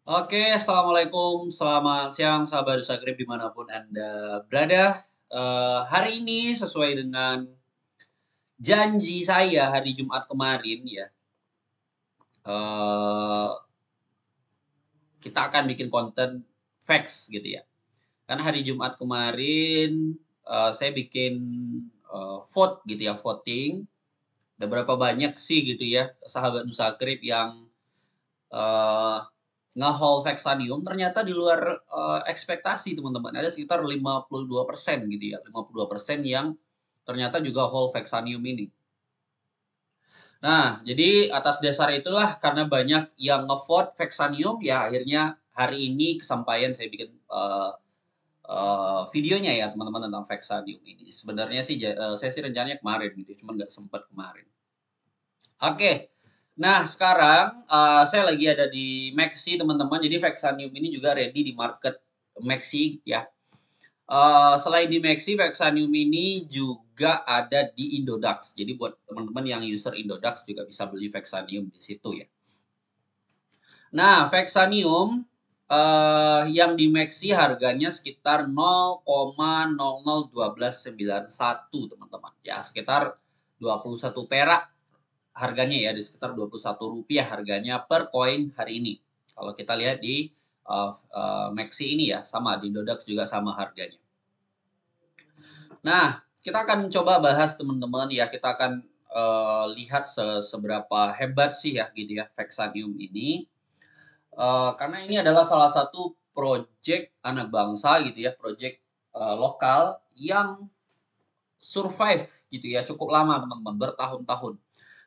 Oke, Assalamualaikum, selamat siang sahabat Nusagrip dimanapun Anda berada. Hari ini sesuai dengan janji saya hari Jumat kemarin ya, eh, kita akan bikin konten facts gitu ya. Kan hari Jumat kemarin saya bikin vote gitu ya, voting. Ada berapa banyak sih gitu ya sahabat Nusagrip yang eh, nge-haul Vexanium ternyata di luar ekspektasi teman-teman. Ada sekitar 52% gitu ya. 52% yang ternyata juga haul Vexanium ini. Nah, jadi atas dasar itulah karena banyak yang ngevote Vexanium ya akhirnya hari ini kesampaian saya bikin videonya ya teman-teman tentang Vexanium ini. Sebenarnya sih saya sih rencananya kemarin gitu, ya, cuman nggak sempat kemarin. Oke. Nah, sekarang saya lagi ada di Maxi, teman-teman. Jadi Vexanium ini juga ready di market Maxi ya. Selain di Maxi, Vexanium ini juga ada di Indodax. Jadi buat teman-teman yang user Indodax juga bisa beli Vexanium di situ ya. Nah, Vexanium yang di Maxi harganya sekitar 0,001291 teman-teman. Ya, sekitar 21 perak harganya ya di sekitar Rp21 harganya per koin hari ini. Kalau kita lihat di Maxi ini ya sama di Dodax juga sama harganya. Nah, kita akan coba bahas teman-teman ya kita akan lihat seberapa hebat sih ya gitu ya Vexanium ini. Karena ini adalah salah satu project anak bangsa gitu ya, project lokal yang survive gitu ya cukup lama teman-teman bertahun-tahun.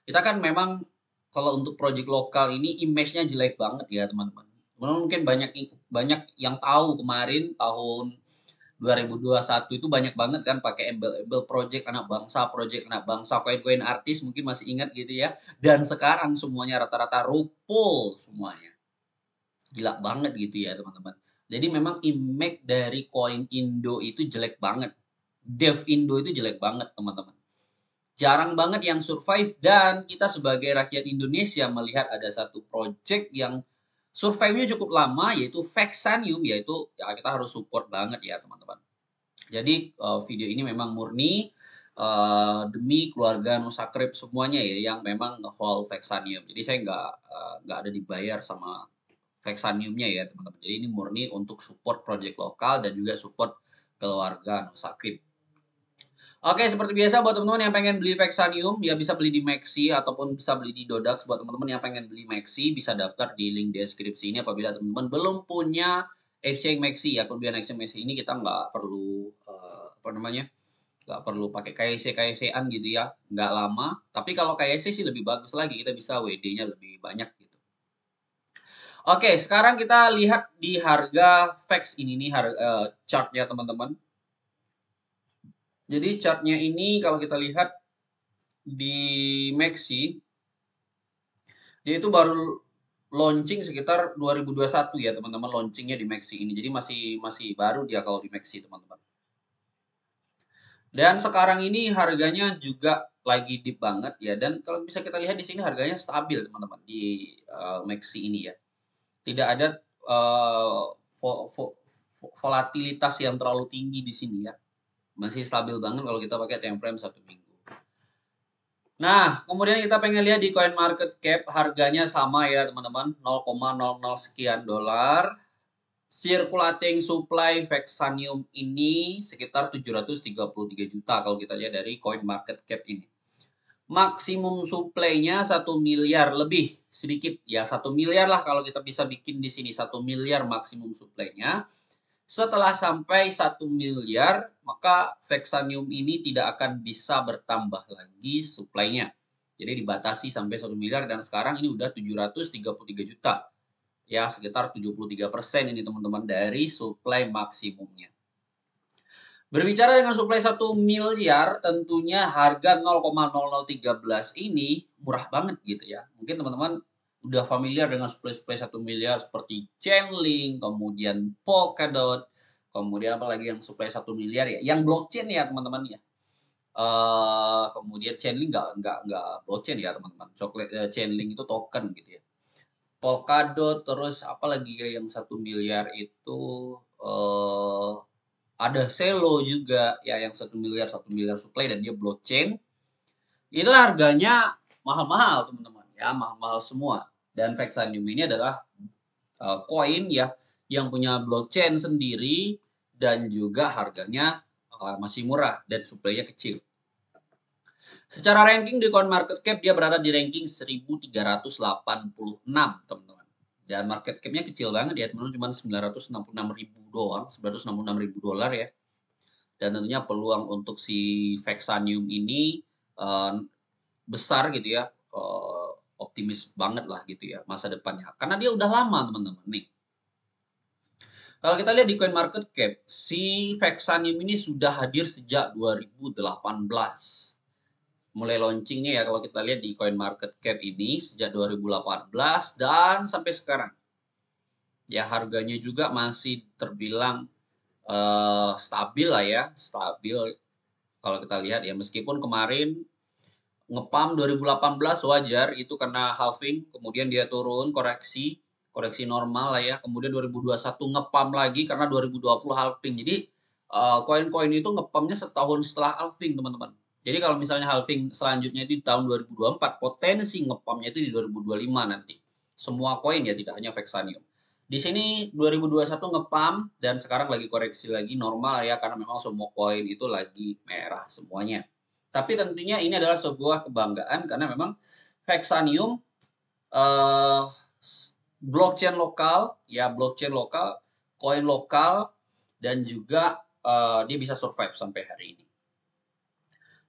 Kita kan memang kalau untuk project lokal ini image-nya jelek banget ya teman-teman. Mungkin banyak banyak yang tahu kemarin tahun 2021 itu banyak banget kan pakai embel-embel project anak bangsa, koin-koin artis mungkin masih ingat gitu ya. Dan sekarang semuanya rata-rata rupul semuanya. Gila banget gitu ya teman-teman. Jadi memang image dari koin Indo itu jelek banget. Dev Indo itu jelek banget teman-teman. Jarang banget yang survive dan kita sebagai rakyat Indonesia melihat ada satu project yang survive-nya cukup lama yaitu Vexanium yaitu ya kita harus support banget ya teman-teman. Jadi video ini memang murni demi keluarga Nusakrip semuanya ya yang memang nge-haul Vexanium. Jadi saya nggak ada dibayar sama Vexaniumnya ya teman-teman. Jadi ini murni untuk support project lokal dan juga support keluarga Nusakrip. Oke, seperti biasa buat teman-teman yang pengen beli Vexanium, ya bisa beli di Maxi ataupun bisa beli di Dodax. Buat teman-teman yang pengen beli Maxi, bisa daftar di link deskripsi ini apabila teman-teman belum punya exchange Maxi ya. Kelebihan exchange Maxi ini kita nggak perlu apa namanya, nggak perlu pakai KYC-KYC-an gitu ya, nggak lama. Tapi kalau KYC sih lebih bagus lagi, kita bisa WD-nya lebih banyak gitu. Oke, sekarang kita lihat di harga Vex ini nih chartnya teman-teman. Jadi chartnya ini kalau kita lihat di Maxi, dia itu baru launching sekitar 2021 ya teman-teman launchingnya di Maxi ini. Jadi masih masih baru dia kalau di Maxi teman-teman. Dan sekarang ini harganya juga lagi deep banget ya. Dan kalau bisa kita lihat di sini harganya stabil teman-teman di Maxi ini ya. Tidak ada uh, volatilitas yang terlalu tinggi di sini ya. Masih stabil banget kalau kita pakai time frame 1 minggu. Nah, kemudian kita pengen lihat di coin market cap harganya sama ya teman-teman 0,00 sekian dolar. Circulating supply Vexanium ini sekitar 733 juta kalau kita lihat dari coin market cap ini. Maksimum supply-nya 1 miliar lebih sedikit ya 1 miliar lah kalau kita bisa bikin di sini 1 miliar maksimum supply-nya. Setelah sampai 1 miliar, maka Vexanium ini tidak akan bisa bertambah lagi supply-nya. Jadi dibatasi sampai 1 miliar dan sekarang ini udah 733 juta. Ya, sekitar 73% ini teman-teman dari supply maksimumnya. Berbicara dengan supply 1 miliar, tentunya harga 0,0013 ini murah banget gitu ya. Mungkin teman-teman udah familiar dengan supply-supply 1 miliar seperti Chainlink, kemudian Polkadot, kemudian apalagi yang supply 1 miliar ya, yang blockchain ya teman-teman ya. Kemudian Chainlink nggak blockchain ya teman-teman. Chainlink itu token gitu ya. Polkadot, terus apalagi ya yang 1 miliar itu, eh ada Celo juga ya yang 1 miliar supply dan dia blockchain. Itu harganya mahal-mahal teman-teman ya, mahal-mahal semua. Dan Vexanium ini adalah koin ya yang punya blockchain sendiri dan juga harganya masih murah dan supply-nya kecil. Secara ranking di CoinMarketCap dia berada di ranking 1386 teman-teman. Dan market cap-nya kecil banget ya teman-teman, cuma 966.000 doang, 966.000 dolar ya. Dan tentunya peluang untuk si Vexanium ini besar gitu ya, optimis banget lah gitu ya masa depannya. Karena dia udah lama teman-teman nih. Kalau kita lihat di CoinMarketCap, si Vexanium ini sudah hadir sejak 2018. Mulai launchingnya ya kalau kita lihat di CoinMarketCap ini sejak 2018 dan sampai sekarang. Ya harganya juga masih terbilang stabil lah ya, stabil kalau kita lihat ya, meskipun kemarin ngepam 2018 wajar itu karena halving, kemudian dia turun koreksi normal lah ya, kemudian 2021 ngepam lagi karena 2020 halving. Jadi koin-koin itu ngepamnya setahun setelah halving teman-teman. Jadi kalau misalnya halving selanjutnya di tahun 2024, potensi ngepamnya itu di 2025 nanti. Semua koin ya, tidak hanya Vexanium. Di sini 2021 ngepam dan sekarang lagi koreksi lagi normal ya, karena memang semua koin itu lagi merah semuanya. Tapi tentunya ini adalah sebuah kebanggaan karena memang Vexanium uh, blockchain lokal, ya blockchain lokal, koin lokal, dan juga dia bisa survive sampai hari ini.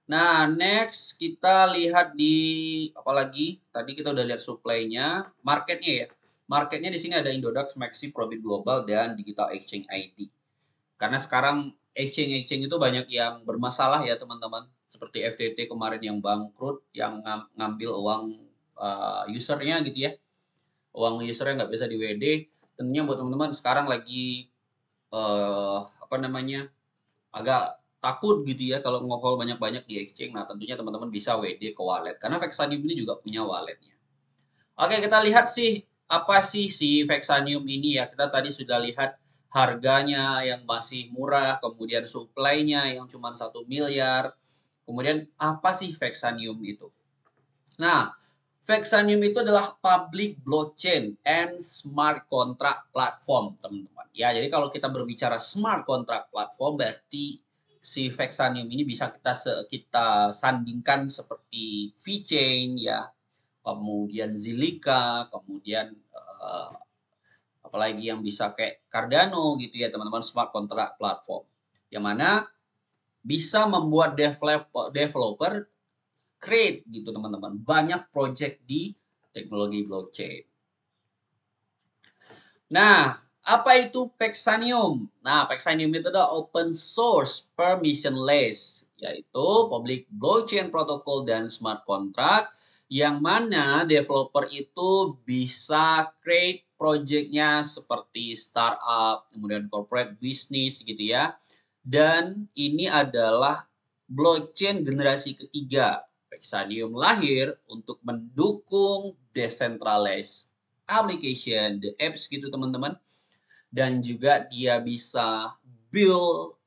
Nah, next kita lihat di apalagi tadi kita udah lihat supply-nya, marketnya ya. Marketnya di sini ada Indodax, Maxi, Probit Global, dan Digital Exchange ID. Karena sekarang exchange itu banyak yang bermasalah ya teman-teman. Seperti FTT kemarin yang bangkrut, yang ngambil uang usernya gitu ya. Uang usernya nggak bisa di WD. Tentunya buat teman-teman sekarang lagi apa namanya, agak takut gitu ya kalau ngokol banyak-banyak di exchange. Nah tentunya teman-teman bisa WD ke wallet. Karena Vexanium ini juga punya walletnya. Oke, kita lihat sih apa sih si Vexanium ini ya. Kita tadi sudah lihat harganya yang masih murah, kemudian supply-nya yang cuma 1 miliar. Kemudian apa sih Vexanium itu? Nah, Vexanium itu adalah public blockchain and smart contract platform, teman-teman. Ya, jadi kalau kita berbicara smart contract platform berarti si Vexanium ini bisa kita sandingkan seperti VeChain ya, kemudian Zilliqa, kemudian apalagi yang bisa kayak Cardano gitu ya teman-teman, smart contract platform. Yang mana bisa membuat developer create gitu teman-teman, banyak project di teknologi blockchain. Nah, apa itu Vexanium? Nah, Vexanium itu adalah open source permissionless, yaitu public blockchain protocol dan smart contract yang mana developer itu bisa create projectnya seperti startup, kemudian corporate business gitu ya. Dan ini adalah blockchain generasi ketiga. Vexanium lahir untuk mendukung decentralized application, the apps gitu teman-teman. Dan juga dia bisa build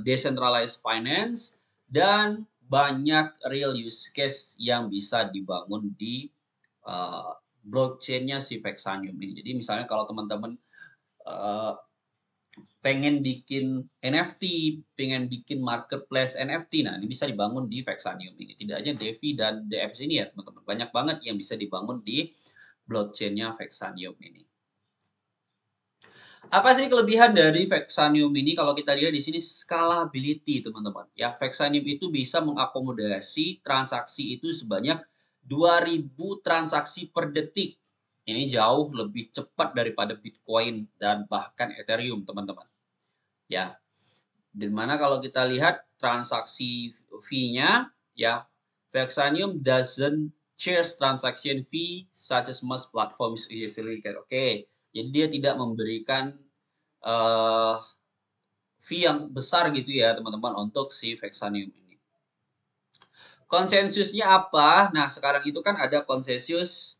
decentralized finance dan banyak real use case yang bisa dibangun di blockchain-nya si Vexanium ini. Jadi misalnya kalau teman-teman pengen bikin NFT, pengen bikin marketplace NFT, nah ini bisa dibangun di Vexanium ini. Tidak hanya Defi dan DFs ini ya teman-teman, banyak banget yang bisa dibangun di blockchain-nya Vexanium ini. Apa sih kelebihan dari Vexanium ini? Kalau kita lihat di sini scalability, teman-teman. Ya, Vexanium itu bisa mengakomodasi transaksi itu sebanyak 2000 transaksi per detik. Ini jauh lebih cepat daripada Bitcoin dan bahkan Ethereum, teman-teman. Ya. Dimana kalau kita lihat transaksi fee-nya, ya, Vexanium doesn't charge transaction fee such as most platforms usually. Oke. Jadi dia tidak memberikan fee yang besar gitu ya teman-teman untuk si Vexanium ini. Konsensusnya apa? Nah sekarang itu kan ada konsensus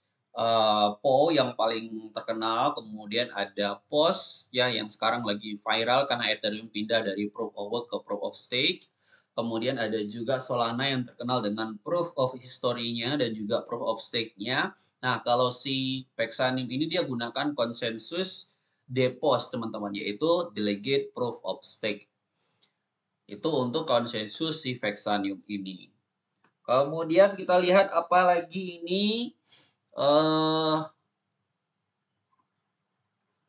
Po yang paling terkenal, kemudian ada POS ya yang sekarang lagi viral karena Ethereum pindah dari Proof of Work ke Proof of Stake. Kemudian ada juga Solana yang terkenal dengan Proof of History-nya dan juga Proof of Stake-nya. Nah, kalau si Paxanium ini dia gunakan konsensus DPoS teman-teman, yaitu Delegate Proof of Stake. Itu untuk konsensus si Paxanium ini. Kemudian kita lihat apa lagi ini.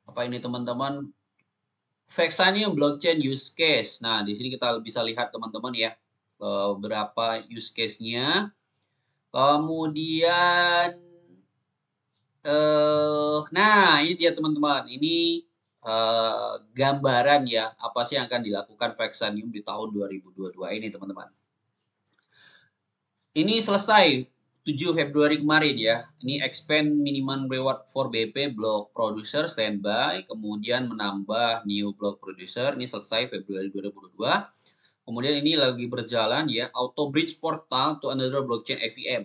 Apa ini teman-teman? Paxanium blockchain use case. Nah, di sini kita bisa lihat teman-teman ya beberapa use case-nya. Kemudian nah ini dia teman-teman. Ini gambaran ya apa sih yang akan dilakukan Paxanium di tahun 2022 ini teman-teman. Ini selesai 7 Februari kemarin ya. Ini expand minimum reward for BP block producer standby, kemudian menambah new block producer. Ini selesai Februari 2022. Kemudian ini lagi berjalan ya, auto bridge portal to another blockchain EVM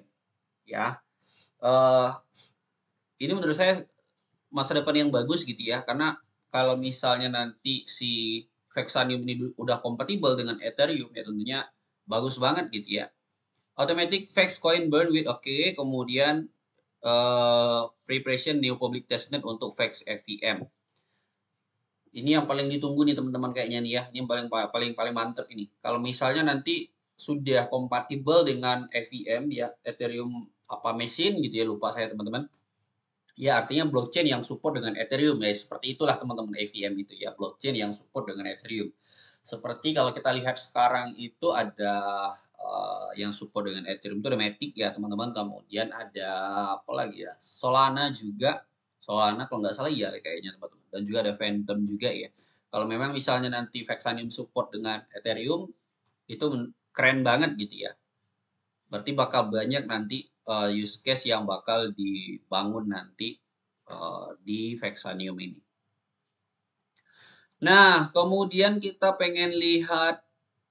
ya. Ini menurut saya masa depan yang bagus gitu ya, karena kalau misalnya nanti si Paxanium ini udah kompatibel dengan Ethereum ya tentunya bagus banget gitu ya. Automatic Fax Coin Burn with oke, kemudian preparation new public testnet untuk Fax FVM. Ini yang paling ditunggu nih teman-teman kayaknya nih ya. Ini yang paling mantep ini. Kalau misalnya nanti sudah kompatibel dengan FVM ya, Ethereum apa mesin gitu ya, lupa saya teman-teman. Ya artinya blockchain yang support dengan Ethereum ya, seperti itulah teman-teman EVM itu ya, blockchain yang support dengan Ethereum. Seperti kalau kita lihat sekarang itu ada yang support dengan Ethereum itu ada Matic ya teman-teman, kemudian ada apa lagi ya, Solana juga, Solana kalau nggak salah ya kayaknya teman-teman, dan juga ada Phantom juga ya. Kalau memang misalnya nanti Paxanium support dengan Ethereum itu keren banget gitu ya. Berarti bakal banyak nanti use case yang bakal dibangun nanti di Paxanium ini. Nah, kemudian kita pengen lihat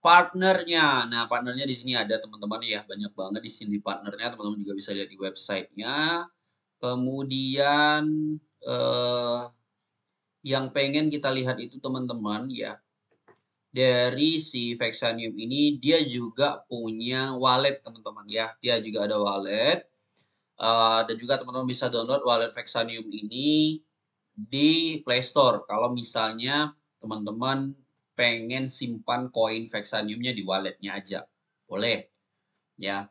partnernya. Nah, partnernya di sini ada teman-teman ya, banyak banget di sini partnernya. Teman-teman juga bisa lihat di websitenya. Kemudian yang pengen kita lihat itu teman-teman ya, dari si Paxanium ini dia juga punya wallet teman-teman ya. Dia juga ada wallet. Dan juga teman-teman bisa download wallet Paxanium ini di Play Store. Kalau misalnya teman-teman pengen simpan koin Paxaniumnya di walletnya aja, boleh ya.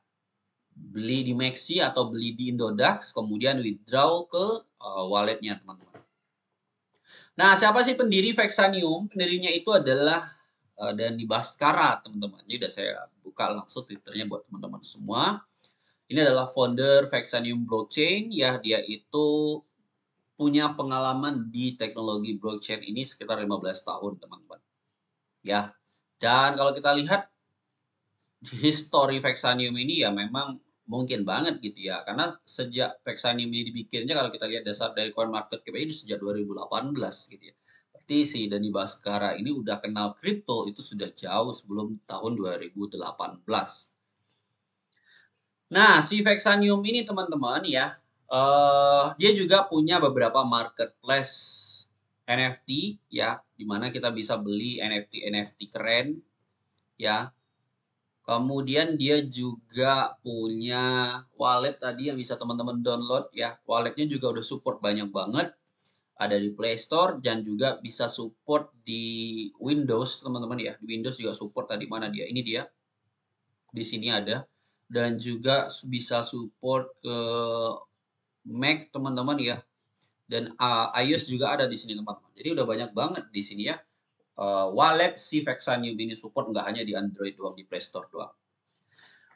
Beli di Maxi atau beli di Indodax, kemudian withdraw ke walletnya teman-teman. Nah, siapa sih pendiri Paxanium? Pendirinya itu adalah Dani Baskara teman-teman. Ini udah saya buka langsung Twitternya buat teman-teman semua. Ini adalah founder Paxanium Blockchain ya, dia itu punya pengalaman di teknologi blockchain ini sekitar 15 tahun, teman-teman. Ya. Dan kalau kita lihat history Paxanium ini ya memang mungkin banget gitu ya. Karena sejak Paxanium ini dibikinnya kalau kita lihat dasar dari CoinMarketCap ini sejak 2018 gitu ya. Berarti si Dani Baskara ini udah kenal kripto itu sudah jauh sebelum tahun 2018. Nah, si Paxanium ini teman-teman ya, dia juga punya beberapa marketplace NFT ya, di mana kita bisa beli NFT keren ya. Kemudian dia juga punya wallet tadi yang bisa teman-teman download ya. Walletnya juga udah support banyak banget. Ada di Play Store dan juga bisa support di Windows teman-teman ya. Di Windows juga support tadi mana dia? Ini dia. Di sini ada. Dan juga bisa support ke Mac teman-teman ya, dan iOS juga ada di sini teman-teman. Jadi udah banyak banget di sini ya wallet si Paxanium ini support, nggak hanya di Android doang, di Play Store doang.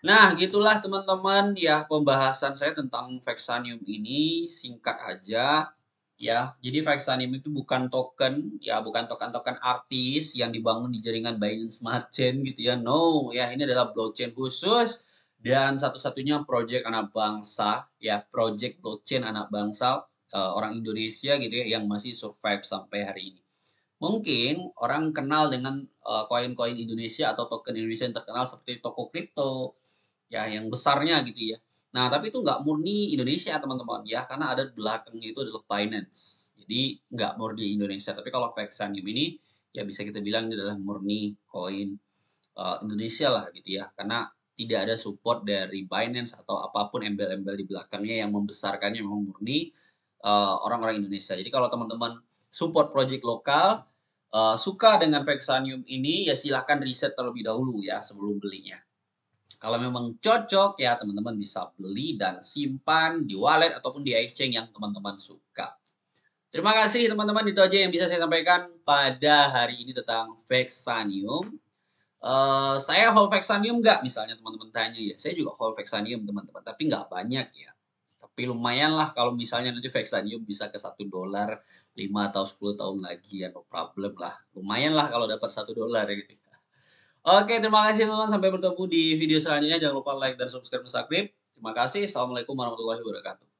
Nah, gitulah teman-teman ya pembahasan saya tentang Paxanium ini, singkat aja ya. Jadi Paxanium itu bukan token ya, bukan token-token artis yang dibangun di jaringan Binance Smart Chain gitu ya. No, ya ini adalah blockchain khusus dan satu-satunya project anak bangsa ya, project blockchain anak bangsa orang Indonesia gitu ya yang masih survive sampai hari ini. Mungkin orang kenal dengan koin-koin Indonesia atau token Indonesia yang terkenal seperti Toko Kripto ya yang besarnya gitu ya. Nah, tapi itu nggak murni Indonesia teman-teman ya, karena ada belakangnya itu adalah Binance. Jadi nggak murni Indonesia, tapi kalau Vexanium ini ya bisa kita bilang ini adalah murni koin Indonesia lah gitu ya, karena tidak ada support dari Binance atau apapun embel-embel di belakangnya yang membesarkannya memang murni orang-orang Indonesia. Jadi kalau teman-teman support project lokal, suka dengan Vexanium ini, ya silahkan riset terlebih dahulu ya sebelum belinya. Kalau memang cocok, ya teman-teman bisa beli dan simpan di wallet ataupun di exchange yang teman-teman suka. Terima kasih teman-teman, itu aja yang bisa saya sampaikan pada hari ini tentang Vexanium. Saya hold Vexanium nggak? Misalnya teman-teman tanya ya, saya juga hold Vexanium teman-teman, tapi nggak banyak ya. Tapi lumayan lah kalau misalnya nanti Vexanium bisa ke $1 5 atau 10 tahun lagi ya, no problem lah. Lumayan lah kalau dapat $1 gitu. Oke, terima kasih teman-teman. Sampai bertemu di video selanjutnya. Jangan lupa like dan subscribe Musaktif. Terima kasih. Assalamualaikum warahmatullahi wabarakatuh.